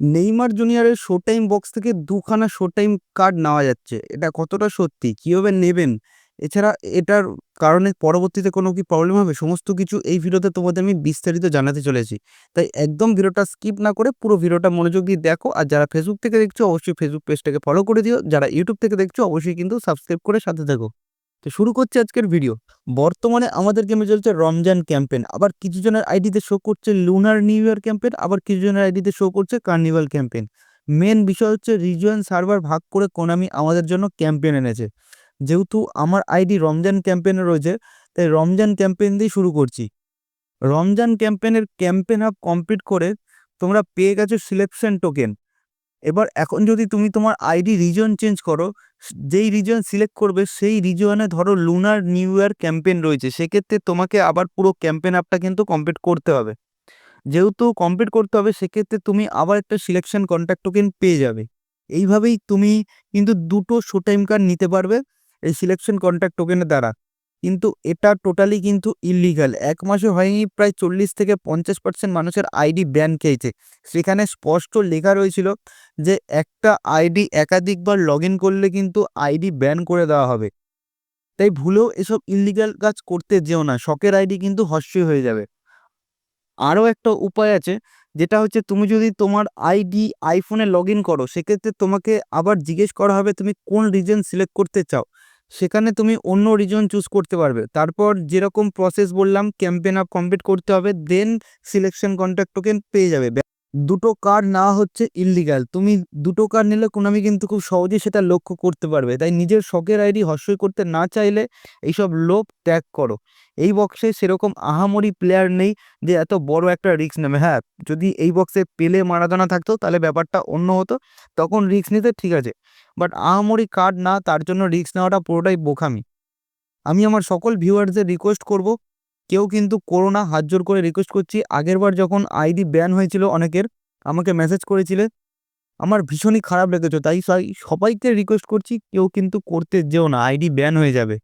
Neymar জুনিয়রের show time box থেকে ২ খানা শো টাইম কার্ড নেওয়া যাচ্ছে। এটা কতটা সত্যি? কিভাবে নেবেন? এছাড়া এটার কারণে পরবর্তীতে কোনো কি প্রবলেম হবে? সমস্ত কিছু এই ভিডিওতে তোমাদের আমি বিস্তারিত জানাতে চলেছি। তাই একদম ভিডিওটা স্কিপ না করে পুরো ভিডিওটা মনোযোগ দিয়ে দেখো। আর যারা ফেসবুক থেকে দেখছো অবশ্যই ফেসবুক পেজটাকে ফলো করে দিও। যারা ইউটিউব থেকে দেখছো অবশ্যই কিন্তু সাবস্ক্রাইব করে সাথে থাকো। তো শুরু করছি আজকের ভিডিও। বর্তমানে আমাদের গেমে চলছে রমজান ক্যাম্পেইন। আবার কিছু জনের আইডিতে শো করছে লুনার নিউ ইয়ার ক্যাম্পেইন, আবার কিছু জনের আইডিতে শো করছে কার্নিভাল ক্যাম্পেইন। মেন বিষয় হচ্ছে রিজিয়ন সার্ভার ভাগ করে কোনামি আমাদের জন্য ক্যাম্পেইন এনেছে। যেহেতু আমার আইডি রমজান ক্যাম্পেইনে রয়েছে, তাই রমজান ক্যাম্পেইন দিয়ে শুরু করছি। রমজান ক্যাম্পেইনের ক্যাম্পেইন হাব কমপ্লিট করে তোমরা পেয়ে গেছো সিলেকশন টোকেন। এবার এখন যদি তুমি তোমার আইডি রিজন চেঞ্জ করো, যেই রিজন সিলেক্ট করবে সেই রিজনে ধরো লুনার নিউ ইয়ার ক্যাম্পেইন রয়েছে, সেক্ষেত্রে তোমাকে আবার পুরো ক্যাম্পেইন আপটা কিন্তু কমপ্লিট করতে হবে। যেহেতু কমপ্লিট করতে হবে সেক্ষেত্রে তুমি আবার একটা সিলেকশন কন্ট্যাক্ট টোকেন পেয়ে যাবে। এইভাবেই তুমি কিন্তু দুটো শো টাইম কার্ড নিতে পারবে এই সিলেকশন কন্ট্যাক্ট টোকেনের দ্বারা। কিন্তু এটা টোটালি কিন্তু ইললিগাল। ১ মাসে হয়নি, প্রায় ৪০-৫০% মানুষের আইডি ব্যান খেয়েছে। সেখানে স্পষ্ট লেখা রয়েছিল যে একটা আইডি একাধিকবার লগ ইন করলে কিন্তু আইডি ব্যান করে দেওয়া হবে। তাই ভুলেও এসব ইললিগাল কাজ করতে যেও না, শখের আইডি কিন্তু হস্যই হয়ে যাবে। আরও একটা উপায় আছে, যেটা হচ্ছে তুমি যদি তোমার আইডি আইফোনে লগ ইন করো, সেক্ষেত্রে তোমাকে আবার জিজ্ঞেস করা হবে তুমি কোন রিজন সিলেক্ট করতে চাও। সেখানে তুমি অন্য রিজন চুজ করতে পারবে। তারপর যেরকম প্রসেস বললাম ক্যাম্পেইন আপ কমপ্লিট করতে হবে, দেন সিলেকশন কন্ট্যাক্ট টোকেন পেয়ে যাবে। দুটো কার্ড নেওয়া হচ্ছে ইললিগাল। তুমি দুটো কার্ড নিলে কোনামি কিন্তু খুব সহজেই সেটা লক্ষ্য করতে পারবে। তাই নিজের শখের আইডি হস্যই করতে না চাইলে এইসব লোভ ত্যাগ করো। এই বক্সে সেরকম আহামরি প্লেয়ার নেই যে এত বড় একটা রিস্ক নেবে। হ্যাঁ, যদি এই বক্সে পেলে মারাদোনা থাকতো তাহলে ব্যাপারটা অন্য হতো, তখন রিস্ক নিতে ঠিক আছে। বাট আহামরি কার্ড না, তার জন্য রিস্ক নেওয়াটা পুরোটাই বোকামি। আমি আমার সকল ভিউয়ার্সদের রিকোয়েস্ট করব, কেউ কিন্তু করো না, হাত জোর করে রিকোয়েস্ট করছি। আগেরবার যখন আইডি ব্যান হয়েছিল অনেকের আমাকে মেসেজ করেছিলে, আমার ভীষণই খারাপ লেগেছে। তাই সবাইকে রিকোয়েস্ট করছি কেউ কিন্তু করতে যেও না, আইডি ব্যান হয়ে যাবে।